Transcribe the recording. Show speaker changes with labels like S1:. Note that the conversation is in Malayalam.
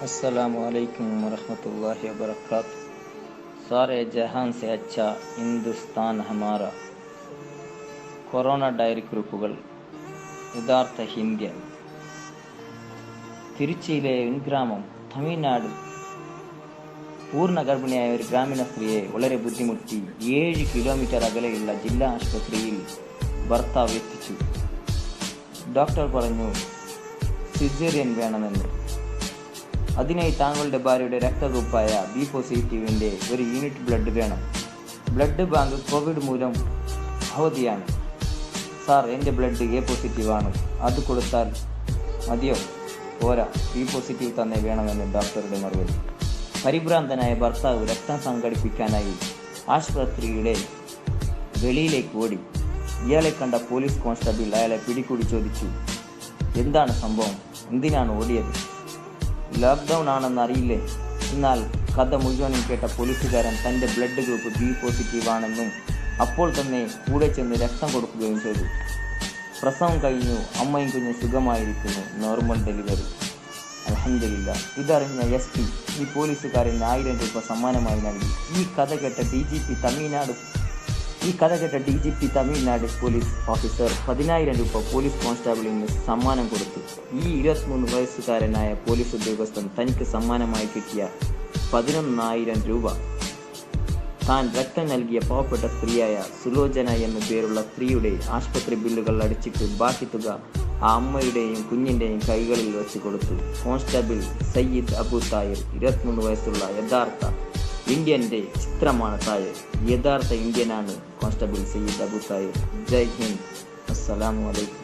S1: अस्सलामुअलैकुम वरहमतुल्लाहि वबरकातुह। सारे जहान से अच्छा हिंदुस्तान हमारा। കൊറോണ ഡയറി കുറിപ്പുകൾ. യഥാർത്ഥ ഇന്ത്യൻ. തിരുച്ചിയിലെ ഉൻഗ്രാമം തമിഴ്നാട്. പൂർണ്ണ ഗർഭിണിയായ ഒരു ഗ്രാമീണ സ്ത്രീയെ വളരെ ബുദ്ധിമുട്ടി 7 കിലോമീറ്റർ അകലെയുള്ള ജില്ലാ ആശുപത്രിയിൽ ഭർത്താവ് എത്തിച്ചു. ഡോക്ടർ പറഞ്ഞു സിസേറിയൻ വേണമെന്ന്. അതിനായി താങ്കളുടെ ഭാര്യയുടെ രക്തഗ്രൂപ്പായ ബി പോസിറ്റീവിൻ്റെ ഒരു യൂണിറ്റ് ബ്ലഡ് വേണം. ബ്ലഡ് ബാങ്ക് കോവിഡ് മൂലം അവധിയാണ്. സാർ, എൻ്റെ ബ്ലഡ് എ പോസിറ്റീവാണ്, അത് കൊടുത്താൽ മതിയോ? പോരാ, ബി പോസിറ്റീവ് തന്നെ വേണമെന്ന് ഡോക്ടറുടെ മറുപടി. പരിഭ്രാന്തനായ ഭർത്താവ് രക്തം സംഘടിപ്പിക്കാനായി ആശുപത്രിയുടെ വെളിയിലേക്ക് ഓടി. ഇയാളെ കണ്ട പോലീസ് കോൺസ്റ്റബിൾ അയാളെ പിടികൂടി ചോദിച്ചു, എന്താണ് സംഭവം, എന്തിനാണ് ഓടിയത്? ലോക്ക്ഡൗൺ ആണെന്ന് അറിയില്ലേ? എന്നാൽ കഥ മുഴുവനും കേട്ട പോലീസുകാരൻ തൻ്റെ ബ്ലഡ് ഗ്രൂപ്പ് ബി പോസിറ്റീവ് ആണെന്നും അപ്പോൾ തന്നെ കൂടെ ചെന്ന് രക്തം കൊടുക്കുകയും ചെയ്തു. പ്രസവം കഴിഞ്ഞു, അമ്മയും കുഞ്ഞ് സുഖമായിരിക്കുന്നു, നോർമൽ ഡെലിവറി, അൽഹംദുലില്ലാ. ഇതറിഞ്ഞ SP ഈ പോലീസുകാരന് 1000 രൂപ സമ്മാനമായി നൽകി. ഈ കഥ കേട്ട DGP തമിഴ്നാട് പോലീസ് ഓഫീസർ 10000 രൂപ പോലീസ് കോൺസ്റ്റബിളിന് സമ്മാനം കൊടുത്തു. ഈ 23 വയസ്സുകാരനായ പോലീസ് ഉദ്യോഗസ്ഥൻ തനിക്ക് സമ്മാനമായി കിട്ടിയ 11000 രൂപ താൻ രക്തം നൽകിയ പാവപ്പെട്ട സ്ത്രീയായ സുലോചന എന്നു പേരുള്ള സ്ത്രീയുടെ ആശുപത്രി ബില്ലുകൾ അടിച്ചിട്ട് ബാക്കി തുക ആ അമ്മയുടെയും കുഞ്ഞിൻ്റെയും കൈകളിൽ വെച്ച് കൊടുത്തു. കോൺസ്റ്റബിൾ സയ്യിദ് അബു താഹിർ, 23 വയസ്സുള്ള യഥാർത്ഥ ഇന്ത്യൻ്റെ ചിത്രമാണ് താഹിർ. യഥാർത്ഥ ഇന്ത്യനാണ് കോൺസ്റ്റബിൾ സയ്യിദ് അബു താഹിർ. ജയ് ഹിന്ദ്. അസ്സലാമു അലൈക്കും.